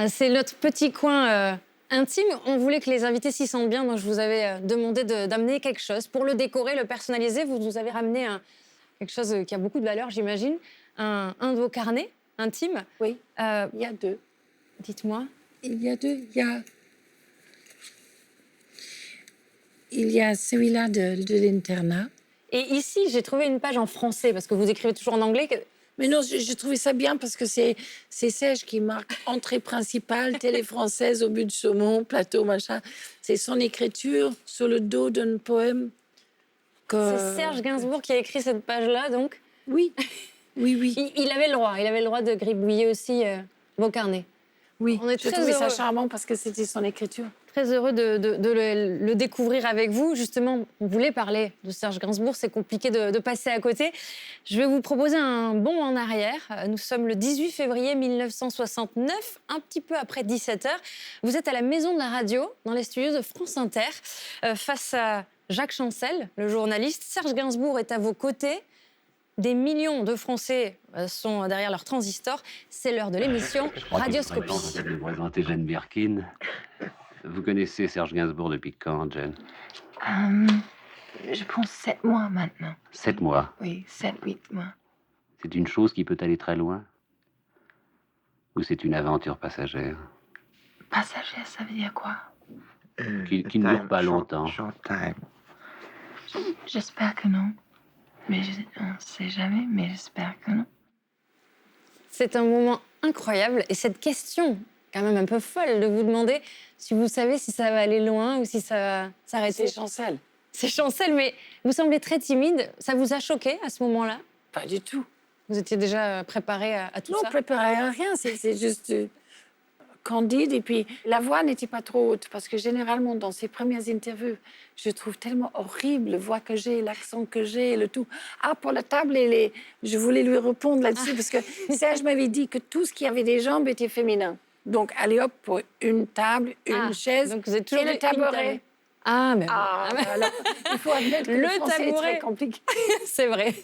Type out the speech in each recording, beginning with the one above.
C'est notre petit coin intime. On voulait que les invités s'y sentent bien, donc je vous avais demandé d'amener quelque chose. Pour le décorer, le personnaliser, vous nous avez ramené quelque chose qui a beaucoup de valeur, j'imagine. Un de vos carnets intimes. Oui, il y a deux. Dites-moi. Il y a deux. Il y a celui-là de l'internat. Et ici, j'ai trouvé une page en français, parce que vous écrivez toujours en anglais. Mais non, je trouvais ça bien parce que c'est Serge qui marque entrée principale, télé française au but de saumon, plateau, machin. C'est son écriture sur le dos d'un poème. C'est Serge Gainsbourg qui a écrit cette page-là, donc. Oui, oui. Il avait le droit de gribouiller aussi vos carnets. Oui, on est je très trouvais heureux. ça charmant parce que c'était son écriture. Très heureux de le découvrir avec vous. Justement, on voulait parler de Serge Gainsbourg, c'est compliqué de passer à côté. Je vais vous proposer un bond en arrière. Nous sommes le 18 février 1969, un petit peu après 17h. Vous êtes à la Maison de la Radio, dans les studios de France Inter, face à Jacques Chancel, le journaliste. Serge Gainsbourg est à vos côtés. Des millions de Français sont derrière leur transistor. C'est l'heure de l'émission Radioscopie. Je vais vous présenter Jane Birkin. Vous connaissez Serge Gainsbourg depuis quand, Jane? Je pense 7 mois maintenant. 7 mois. Oui, 7-8 mois. C'est une chose qui peut aller très loin? Ou c'est une aventure passagère? Passager, ça veut dire quoi? Qui ne dure pas longtemps. Short time. J'espère que non. Mais on ne sait jamais, mais j'espère que non. C'est un moment incroyable. Et cette question, quand même un peu folle, de vous demander si vous savez si ça va aller loin ou si ça va s'arrêter. C'est Chancel. C'est Chancel, mais vous semblez très timide. Ça vous a choqué à ce moment-là? Pas du tout. Vous étiez déjà préparé à tout ça? Non, préparé à rien. C'est juste candide. Et puis, la voix n'était pas trop haute parce que généralement, dans ces premières interviews, je trouve tellement horrible la voix que j'ai, l'accent que j'ai, le tout. Ah, pour la table, je voulais lui répondre là-dessus parce que Serge m'avait dit que tout ce qui avait des jambes était féminin. Donc, allez hop, pour une table, une chaise donc vous êtes toujours et le une table. tabouret. Voilà. Il faut admettre que le français est très compliqué. C'est vrai.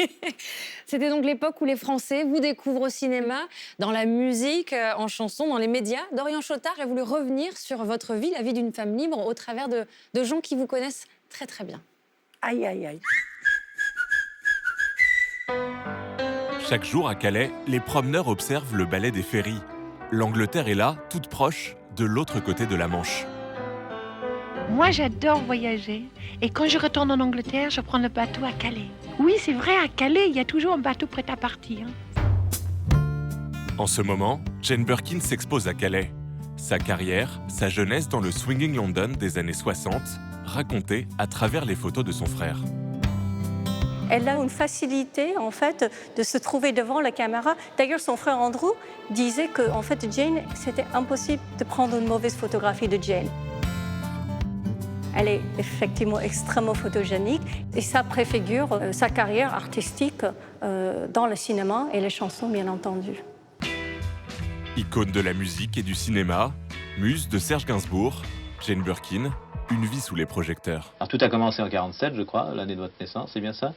C'était donc l'époque où les Français vous découvrent au cinéma, dans la musique, en chanson, dans les médias. Dorian Chottard a voulu revenir sur votre vie, la vie d'une femme libre, au travers de gens qui vous connaissent très très bien. Aïe, aïe, aïe. Chaque jour à Calais, les promeneurs observent le ballet des ferries. L'Angleterre est là, toute proche, de l'autre côté de la Manche. Moi, j'adore voyager. Et quand je retourne en Angleterre, je prends le bateau à Calais. Oui, c'est vrai, à Calais, il y a toujours un bateau prêt à partir. En ce moment, Jane Birkin s'expose à Calais. Sa carrière, sa jeunesse dans le swinging London des années 60, racontée à travers les photos de son frère. Elle a une facilité, en fait, de se trouver devant la caméra. D'ailleurs, son frère Andrew disait que, en fait, Jane, c'était impossible de prendre une mauvaise photographie de Jane. Elle est effectivement extrêmement photogénique et ça préfigure sa carrière artistique dans le cinéma et les chansons, bien entendu. Icône de la musique et du cinéma, muse de Serge Gainsbourg, Jane Birkin, une vie sous les projecteurs. Alors tout a commencé en 47, je crois, l'année de votre naissance, c'est bien ça?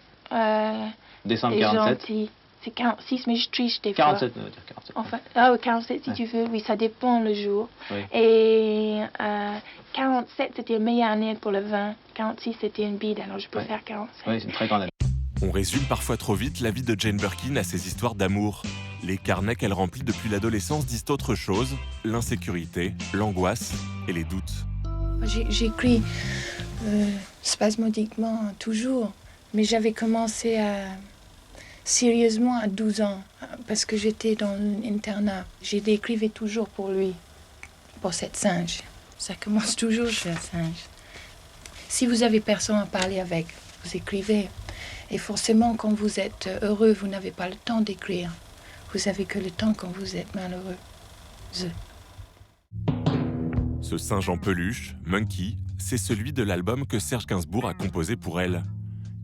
Décembre C'est 47. gentil. C'est 46, mais je triche des fois. 47, on va dire 47. En fait, 47 si tu veux, oui, ça dépend le jour. Oui. Et 47, c'était la meilleure année pour le vin. 46, c'était une bide, alors je peux faire 47. Oui, c'est une très grande année. On résume parfois trop vite la vie de Jane Birkin à ses histoires d'amour. Les carnets qu'elle remplit depuis l'adolescence disent autre chose, l'insécurité, l'angoisse et les doutes. J'écris spasmodiquement toujours, mais j'avais commencé sérieusement à 12 ans, parce que j'étais dans un internat. J'écrivais toujours pour lui, pour cette singe. Ça commence toujours chez un singe. Si vous avez personne à parler avec, vous écrivez. Et forcément, quand vous êtes heureux, vous n'avez pas le temps d'écrire. Vous avez que le temps quand vous êtes malheureux. Ce singe en peluche, Monkey, c'est celui de l'album que Serge Gainsbourg a composé pour elle.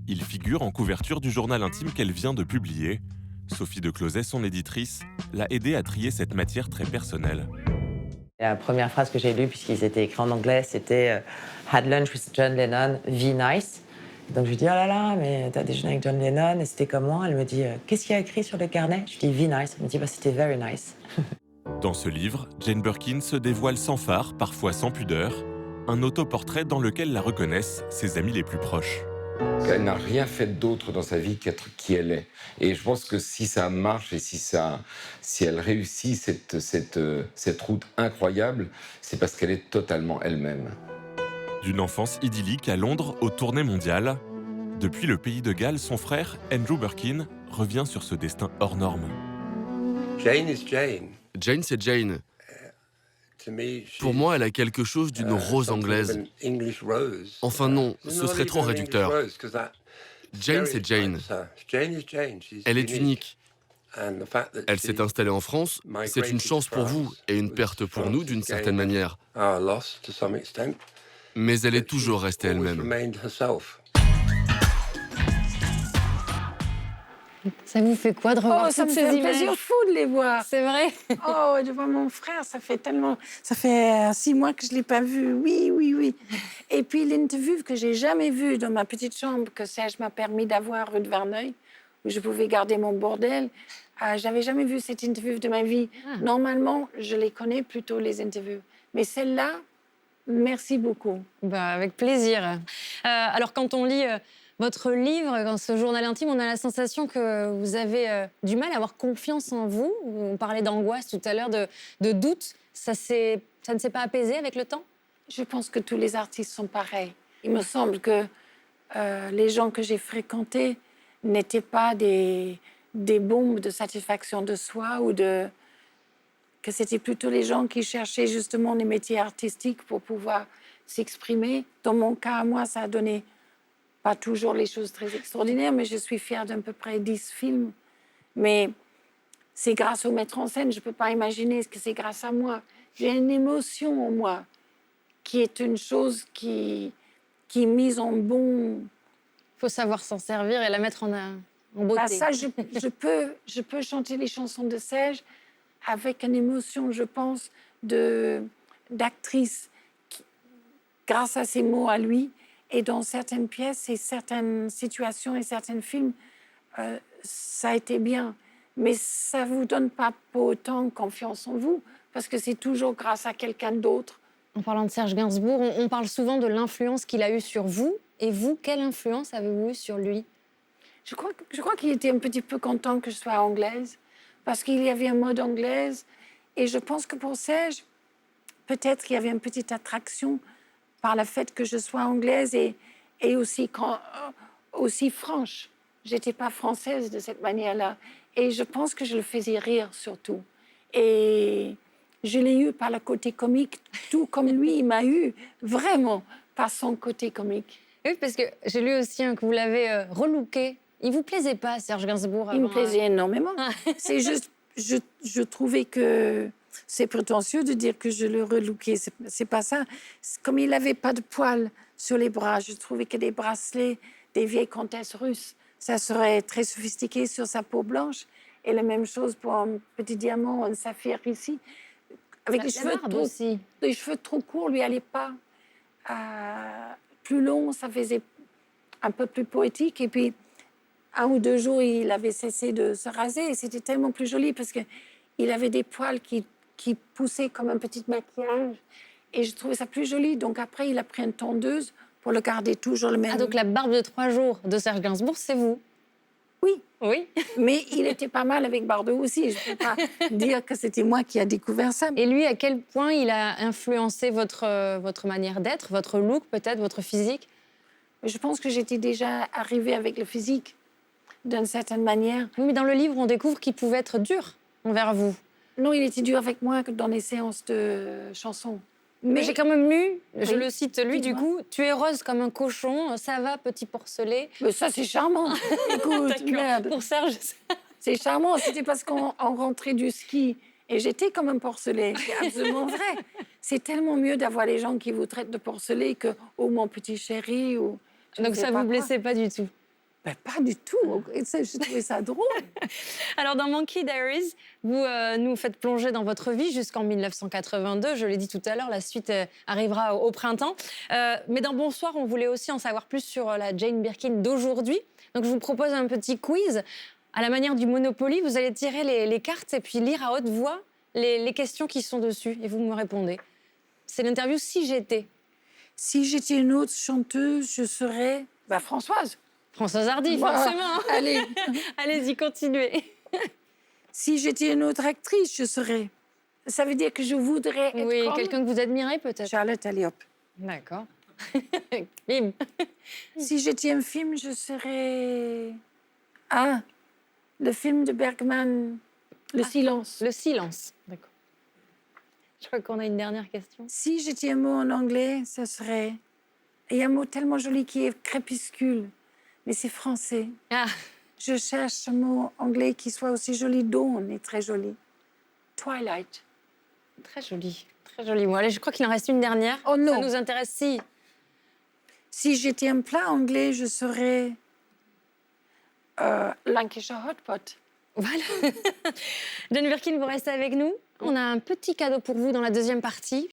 Il figure en couverture du journal intime qu'elle vient de publier. Sophie de Closet, son éditrice, l'a aidée à trier cette matière très personnelle. La première phrase que j'ai lue, puisqu'ils étaient écrits en anglais, c'était « Had lunch with John Lennon, be nice ». Donc je lui dis « Oh là là, mais t'as déjeuné avec John Lennon et c'était comment ?» Elle me dit « Qu'est-ce qu'il y a écrit sur le carnet ?» Je lui dis « Be nice ». Elle me dit bah, « C'était very nice ». Dans ce livre, Jane Birkin se dévoile sans phare, parfois sans pudeur, un autoportrait dans lequel la reconnaissent ses amis les plus proches. Elle n'a rien fait d'autre dans sa vie qu'être qui elle est. Et je pense que si ça marche et si elle réussit cette route incroyable, c'est parce qu'elle est totalement elle-même. D'une enfance idyllique à Londres aux tournées mondiales, depuis le pays de Galles, son frère, Andrew Birkin, revient sur ce destin hors norme. Jane is Jane. Jane, c'est Jane. Pour moi, elle a quelque chose d'une rose anglaise. Enfin non, ce serait trop réducteur. Jane, c'est Jane. Elle est unique. Elle s'est installée en France. C'est une chance pour vous et une perte pour nous, d'une certaine manière. Mais elle est toujours restée elle-même. Ça vous fait quoi de revoir ça me toutes fait ces un plaisir images? fou de les voir. C'est vrai. Oh, de voir mon frère, ça fait 6 mois que je ne l'ai pas vu. Oui. Et puis l'interview que j'ai jamais vue dans ma petite chambre que Serge m'a permis d'avoir rue de Verneuil, où je pouvais garder mon bordel. J'avais jamais vu cette interview de ma vie. Normalement, je les connais plutôt, les interviews. Mais celle-là, merci beaucoup. Avec plaisir. Alors, quand on lit votre livre, dans ce journal intime, on a la sensation que vous avez du mal à avoir confiance en vous. On parlait d'angoisse tout à l'heure, de doute. Ça ne s'est pas apaisé avec le temps? Je pense que tous les artistes sont pareils. Il me semble que les gens que j'ai fréquentés n'étaient pas des bombes de satisfaction de soi que c'était plutôt les gens qui cherchaient justement les métiers artistiques pour pouvoir s'exprimer. Dans mon cas, moi, ça a donné pas toujours les choses très extraordinaires, mais je suis fière d'à peu près 10 films. Mais c'est grâce au metteur en scène, je ne peux pas imaginer que c'est grâce à moi. J'ai une émotion en moi qui est une chose qui est mise en bon... Il faut savoir s'en servir et la mettre en beauté. Ça, je peux chanter les chansons de Serge avec une émotion, je pense, d'actrice grâce à ses mots à lui. Et dans certaines pièces et certaines situations et certains films, ça a été bien. Mais ça ne vous donne pas pour autant confiance en vous, parce que c'est toujours grâce à quelqu'un d'autre. En parlant de Serge Gainsbourg, on parle souvent de l'influence qu'il a eue sur vous. Et vous, quelle influence avez-vous eue sur lui? Je crois qu'il était un petit peu content que je sois anglaise, parce qu'il y avait un mode anglaise. Et je pense que pour Serge, peut-être qu'il y avait une petite attraction par le fait que je sois anglaise et aussi franche. Je n'étais pas française de cette manière-là. Et je pense que je le faisais rire surtout. Et je l'ai eu par le côté comique, tout comme lui, il m'a eu vraiment par son côté comique. Oui, parce que j'ai lu aussi que vous l'avez relooké. Il ne vous plaisait pas, Serge Gainsbourg? Il me plaisait énormément. C'est juste, je trouvais que... C'est prétentieux de dire que je le relookais, c'est pas ça. Comme il n'avait pas de poils sur les bras, je trouvais que des bracelets des vieilles comtesses russes, ça serait très sophistiqué sur sa peau blanche. Et la même chose pour un petit diamant, un saphir ici. Avec les cheveux trop courts, lui allait pas. Plus long, ça faisait un peu plus poétique. Et puis, 1 ou 2 jours, il avait cessé de se raser. Et c'était tellement plus joli parce qu'il avait des poils qui poussait comme un petit maquillage. Et je trouvais ça plus joli. Donc après, il a pris une tondeuse pour le garder toujours le même. Ah, donc la barbe de 3 jours de Serge Gainsbourg, c'est vous? Oui. Mais il était pas mal avec Bardot aussi. Je ne peux pas dire que c'était moi qui a découvert ça. Et lui, à quel point il a influencé votre manière d'être, votre look peut-être, votre physique? Je pense que j'étais déjà arrivée avec le physique, d'une certaine manière. Oui, mais dans le livre, on découvre qu'il pouvait être dur envers vous. Non, il était dur avec moi que dans les séances de chansons. Mais j'ai quand même lu, je le cite lui du coup, tu es rose comme un cochon, ça va petit porcelet. Mais ça c'est charmant. Écoute, merde. Pour Serge, c'est charmant. C'était parce qu'on rentrait du ski et j'étais comme un porcelet. C'est absolument vrai. C'est tellement mieux d'avoir les gens qui vous traitent de porcelet que oh mon petit chéri ou. Donc ça vous blessait pas du tout? Ben, pas du tout. J'ai trouvé ça drôle. Alors, dans Monkey Diaries, vous nous faites plonger dans votre vie jusqu'en 1982. Je l'ai dit tout à l'heure, la suite arrivera au printemps. Mais dans Bonsoir, on voulait aussi en savoir plus sur la Jane Birkin d'aujourd'hui. Donc, je vous propose un petit quiz. À la manière du Monopoly, vous allez tirer les cartes et puis lire à haute voix les questions qui sont dessus et vous me répondez. C'est l'interview Si j'étais. Si j'étais une autre chanteuse, je serais Françoise. Françoise Hardy, forcément. Allez. Allez-y, continuez. Si j'étais une autre actrice, je serais. Ça veut dire que je voudrais être Oui, comme quelqu'un que vous admirez peut-être. Charlotte Alley-Hop. D'accord. Bim. Si j'étais un film, je serais... Ah, le film de Bergman, Le Silence. Le silence, d'accord. Je crois qu'on a une dernière question. Si j'étais un mot en anglais, ça serait... Il y a un mot tellement joli qui est crépuscule, mais c'est français. Ah. Je cherche un mot anglais qui soit aussi joli. Dawn est très joli. Twilight. Très joli, très joli. Bon, allez, je crois qu'il en reste une dernière. Oh non. Ça nous intéresse si. Si j'étais un plat anglais, je serais Lancashire Hot Pot. Voilà. Jane Birkin, vous restez avec nous. On a un petit cadeau pour vous dans la deuxième partie.